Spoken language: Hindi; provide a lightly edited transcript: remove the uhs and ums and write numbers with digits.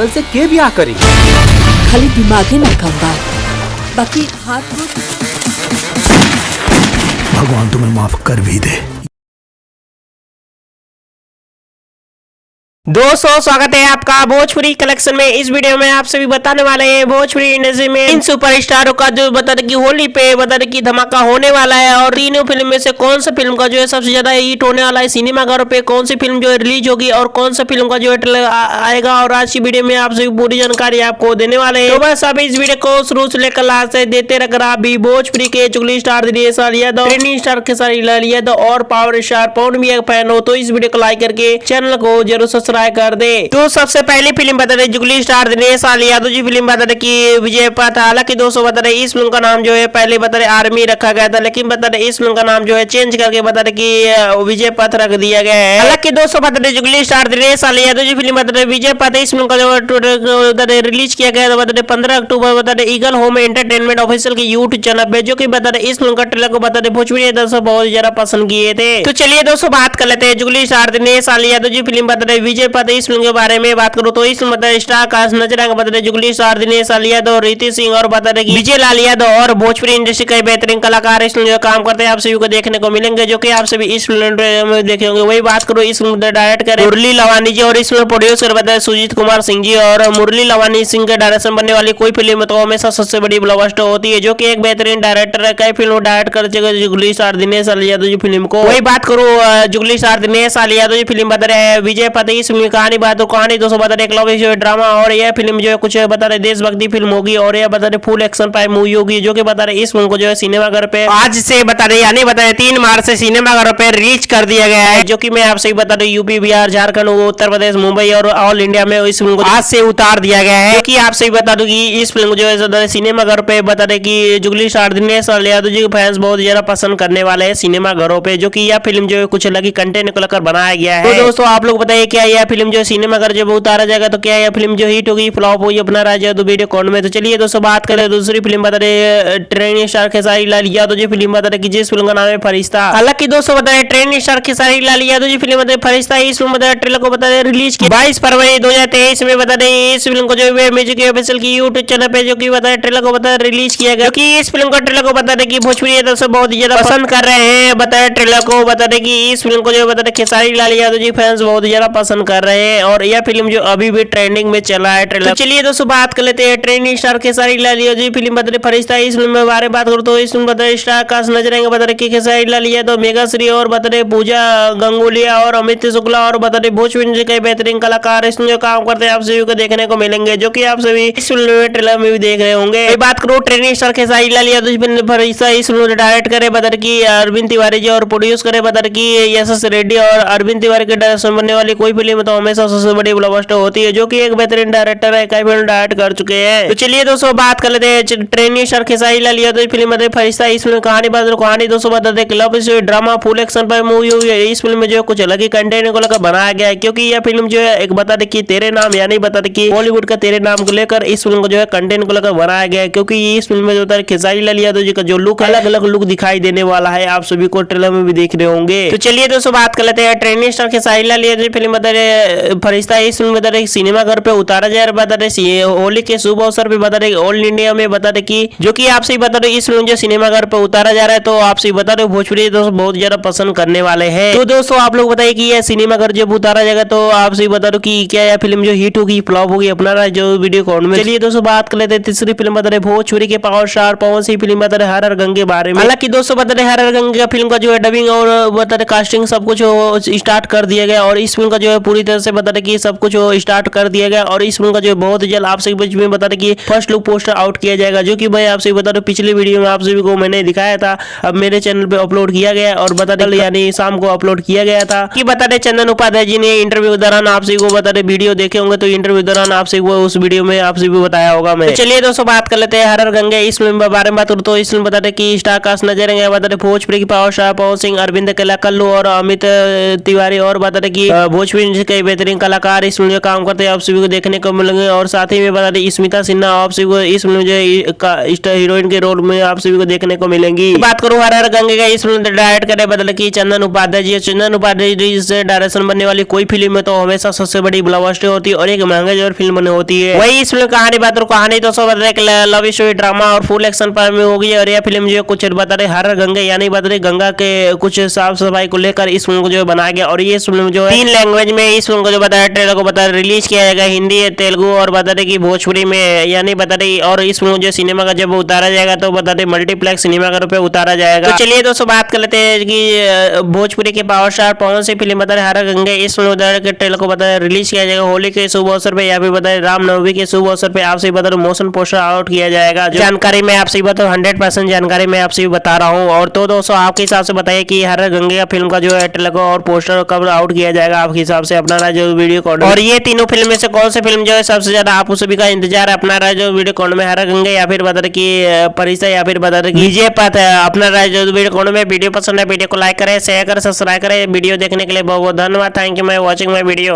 पागल से के ब्याह करी। खाली दिमागे ना काम बा, बाकी हाथ भगवान तुम्हें माफ कर भी दे। दोस्तों स्वागत है आपका भोजपुरी कलेक्शन में। इस वीडियो में आप सभी बताने वाले हैं भोजपुरी इंडस्ट्री में इन सुपरस्टारों का जो बता दें कि होली पे बता दें कि धमाका होने वाला है और तीनों फिल्म में से कौन सा फिल्म का जो है सबसे ज्यादा हिट होने वाला है, सिनेमाघरों पे कौन सी फिल्म जो है रिलीज होगी और कौन सा फिल्म का जो है ट्रेलर आएगा। और आज की वीडियो में आप सभी पूरी जानकारी आपको देने वाले हैं। तो बस आप इस वीडियो को शुरू से लेकर लास्ट तक देते रह। आप भी भोजपुरी के चुगली star Dinesh Yadav, trending star Khesari Lal Yadav और पावर स्टार पवन भी एक फैन हो तो इस वीडियो को लाइक करके चैनल को जरूर सब्सक्राइब कर दे। तो सबसे पहली फिल्म बता रहे जुगली स्टार दिनेश यादव जी फिल्म बता रहे कि विजय पथ। हालांकि दोस्तों बता रहे इस फिल्म का नाम जो है पहले बता रहे आर्मी रखा गया था, लेकिन बता रहे इस फिल्म का नाम जो है चेंज करके बता रहे कि विजय पथ रख दिया गया है। हालांकि दोस्तों बता रहे जुगली स्टार दिनेश यादव जी फिल्म बता रहे विजय पथ इस फिल्म का जो रिलीज किया गया बता रहे 15 अक्टूबर बता रहे ईगल होम एंटरटेनमेंट ऑफिशियल की यूट्यूब चैनल पे, जो की बता रहे इस फिल्म का ट्रेलर को बता रहे भोजपुरी दर्शक बहुत ज्यादा पसंद किए थे। तो चलिए दोस्तों बात कर लेते हैं जुगली स्टार दिनेश यादव जी फिल्म बता रहे विजय पथ इस फिल्म के बारे में बात करूं तो इस मतलब स्टार कास्ट नजर आएंगे बता रहे जुगली स्टार दिनेश यादव, रीति सिंह और बता रहे विजय लाल यादव और भोजपुरी इंडस्ट्री के बेहतरीन कलाकार इस फिल्म जो काम करते हैं आप सभी को देखने को मिलेंगे, जो कि आप सभी इस फिल्म में देखे होंगे। वही बात करूं इस फिल्म डायरेक्ट करे मुरली लवानी जी और इस फिल्म प्रोड्यूसर बता रहे सुजीत कुमार सिंह जी। और मुरली लवानी सिंह के डायरेक्शन बनने वाली कोई फिल्म तो हमेशा सबसे बड़ी ब्लॉकबस्टर होती है, जो की एक बेहतरीन डायरेक्टर है। कई फिल्म डायरेक्ट कर चुके जुगली स्टार दिनेश यादव जी फिल्म को। वही बात करूं जुगली स्टार दिनेश यादव जी फिल्म बता रहे विजय पथ इस फिल्म कहानी बात कहानी दोस्तों बता रहे लव ड्रामा और यह फिल्म जो है कुछ बता रहे देशभक्ति फिल्म होगी और यह बता रहे फुल एक्शन पाई मूवी होगी, जो कि बता रहे इस फिल्म को जो है सिनेमाघर पे आज से बता रहे यानी बता रहे 3 मार्च से सिनेमाघरों पे रिलीज कर दिया गया है, जो कि मैं आपसे बता रही यूपी बिहार झारखंड उत्तर प्रदेश मुंबई और ऑल इंडिया में इस फिल्म को आज से उतार दिया गया है। कि आपसे बता दूं कि इस फिल्म जो है सिनेमाघर पे बता रहे कि जुगली स्टार दिनेश यादव जी के फैंस बहुत ज्यादा पसंद करने वाले हैं सिनेमाघरों पे, जो की यह फिल्म जो है कुछ अलग ही कंटेंट को लेकर बनाया गया है। तो दोस्तों आप लोग बताइए क्या यह फिल्म जो सिनेमाघर जब उतारा जाएगा तो क्या यह फिल्म जो हिट होगी फ्लॉप होगी अपना राज्य तो वीडियो कौन में। तो चलिए दोस्तों बात करें दूसरी फिल्म बता रहे trending star Khesari Lal Yadav ji film बता रहे कि जिस फिल्म का नाम है फरिश्ता। हालांकि दोस्तों बता रहे trending star Khesari Lal Yadav ji film बता रहे फरिश्ता इस फिल्म बता रहे ट्रेलर को बता रहे रिलीज किया 22 फरवरी 2023 में बता रहे इस फिल्म को जो है म्यूजिक ऑफिशियल की यूट्यूब चैनल पे जो की बता रहे ट्रेलर को बता रहे रिलीज किया गया, कि इस फिल्म का ट्रेलर को बता रहे कि भोजपुरी दर्शक बहुत ज्यादा पसंद कर रहे हैं। बता रहे ट्रेलर को बता रहे कि इस फिल्म को जो बता रहे खेसारी लाल यादव जी फैंस बहुत ज्यादा पसंद कर रहे हैं और यह फिल्म जो अभी भी ट्रेंडिंग में चला है ट्रेलर। तो चलिए दोस्तों बात कर लेते हैं trending star Khesari Lal Yadav ji film बता रहे फरिश्ता इस फिल्म में बारे में बात करूं तो इस फिल्म बता रहे स्टार कास्ट नजर आएंगे बता रहे कि खेसारी लाल यादव, मेघा श्री और बता रहे पूजा गंगुलिया और अमित शुक्ला और बता रहे भोजपुरी के बेहतरीन कलाकार इसमें जो काम करते हैं आप सभी को देखने को मिलेंगे, जो की आप सभी इस फिल्म में ट्रेलर में भी देख रहे होंगे। बात करो ट्रेंडिंग स्टार खेसारी लाल यादव फरिश्ता इस फिल्म डायरेक्ट करे बता रहे की अरविंद तिवारी जी और प्रोड्यूस करे बता रहे की यशस रेड्डी और अरविंद तिवारी के डायरेक्शन बनने वाली कोई फिल्म तो हमेशा सबसे बड़ी ब्लॉकबस्टर होती है, जो की एक बेहतरीन डायरेक्टर है, कई फिल्म डायरेक्ट कर चुके हैं। तो चलिए दोस्तों बात कर लेते हैं trending star Khesari Lal Yadav film बता फरिश्ता इस फिल्म कहानी बात कहानी दोस्तों बता दें लव ड्रामा फुल एक्शन पर मूवी हुई है। इस फिल्म में जो कुछ अलग ही कंटेंट को लेकर बनाया गया है, क्योंकि यह फिल्म जो है एक बता दें कि तेरे नाम यानी बता दें कि बॉलीवुड का तेरे नाम को लेकर इस फिल्म को जो है कंटेंट को लेकर बनाया गया है, क्योंकि इस फिल्म में जो होता है खेसारी लाल यादव जी का जो लुक अलग अलग लुक दिखाई देने वाला है, आप सभी को ट्रेलर में भी देख रहे होंगे। तो चलिए दोस्तों बात कर लेते हैं trending star Khesari Lal Yadav film बता रहे फरिश्ता इस फिल्म बता रहे सिनेमाघर पे उतारा जा रहा बता रहे होली के शुभ अवसर पे बता रहे ऑल इंडिया में बता रहे कि जो कि आपसे बता रहे इस फिल्म जो सिनेमाघर पे उतारा जा रहा है तो आपसे बता रहे भोजपुरी दोस्तों बहुत ज्यादा पसंद करने वाले हैं। तो दोस्तों आप लोग बताइए कि यह सिनेमाघर जब उतारा जाएगा तो आपसे बता दो कि क्या यह फिल्म जो हिट होगी फ्लॉप होगी अपना जो वीडियो कौन में। चलिए दोस्तों बात कर लेते हैं तीसरी फिल्म बता रहे भोजपुरी के power star Pawan Singh film बता रहे हर हर गंगे बारे में। हालांकि दोस्तों बता रहे हर हर गंगे का फिल्म का जो है डबिंग और बता रहे कास्टिंग सब कुछ स्टार्ट कर दिया गया और इस फिल्म का जो है पूरी तरह से बता रहे कि सब कुछ स्टार्ट कर दिया गया और इस फिल्म का जो है बहुत जल्द आप सभी बीच में बता रहे कि फर्स्ट लुक पोस्टर आउट किया जाएगा, जो कि भाई आप सभी बता रहे पिछले वीडियो में आप सभी को मैंने दिखाया था, अब मेरे चैनल पे अपलोड किया गया और बता रहे यानी शाम को अपलोड किया गया था कि बता रहे चंदन उपाध्याय जी ने इंटरव्यू दौरान आप सभी को बता रहे वीडियो देखे होंगे, तो इंटरव्यू दौरान आप सभी को उस वीडियो में आप सभी को बताया होगा मैं। तो चलिए दोस्तों बात कर लेते हैं हर हर गंगे इस फिल्म के बारे में बात करूं तो इस फिल्म बता रहे कि स्टार कास्ट नजर आएंगे बता रहे भोजपुरी की पावर स्टार पवन सिंह, अरविंद कल्लू और अमित तिवारी और बता रहे कि भोजपुरी कई बेहतरीन कलाकार इस फिल्म में काम करते हैं आप सभी को देखने को मिलेंगे। और साथ ही में बता दें स्मिता सिन्हा आप सभी को इस फिल्म में जो हीरोइन के रोल में आप सभी को देखने को मिलेंगी। बात करूं हर हर गंगे का इस फिल्म डायरेक्ट करे बदल की चंदन उपाध्याय जी। चंदन उपाध्याय जी से डायरेक्शन बनने वाली कोई फिल्म में तो हमेशा सबसे बड़ी ब्लॉकबस्टर होती है और एक महंगे जो फिल्म बनी होती है। वही इस फिल्म कहानी बात और कहानी तो सब लव स्टोरी ड्रामा और फुल एक्शन पर में होगी। और यह फिल्म जो कुछ बता रहे हर गंगे यानी बता रहे गंगा के कुछ साफ सफाई को लेकर इस फिल्म को जो बनाया गया। और ये फिल्म जो है 3 लैंग्वेज में इस फिल्म को जो बताया ट्रेलर को बता रिलीज किया जाएगा, हिंदी तेलुगु और बता रहे की भोजपुरी में यानी बता रही। और इस फिल्म जो सिनेमा का जब उतारा जाएगा तो बता रहे मल्टीप्लेक्स सिनेमा का रूप में उतारा जाएगा। तो चलिए दोस्तों बात कर लेते हैं कि भोजपुरी के power star Pawan Singh film बता रहे हर गंगे इस फिल्म के ट्रेलर को बता रिलीज किया जाएगा होली के शुभ अवसर पे या फिर बता रामनवमी के शुभ अवसर पे आपसे बता मोशन पोस्टर आउट किया जाएगा। जानकारी मैं आपसे बता 100% जानकारी मैं आपसे बता रहा हूँ। और तो दोस्तों आपके हिसाब से बताइए कि हर गंगे का फिल्म का जो है ट्रेलर और पोस्टर कब आउट किया जाएगा आपके हिसाब से अपना राय जो वीडियो कॉर्ड। और ये तीनों फिल्म में से कौन सी फिल्म जो है सबसे ज्यादा आप सभी का इंतजार है अपना राय जो वीडियो कॉर्ड में हर गंगे या फिर बता की परिचय या फिर बता कीजिए अपना राय जो वीडियो कॉर्ड में। वीडियो पसंद है वीडियो को लाइक करें शेयर करें सब्सक्राइब करें। वीडियो देखने के लिए बहुत बहुत धन्यवाद। Thank you for watching my video.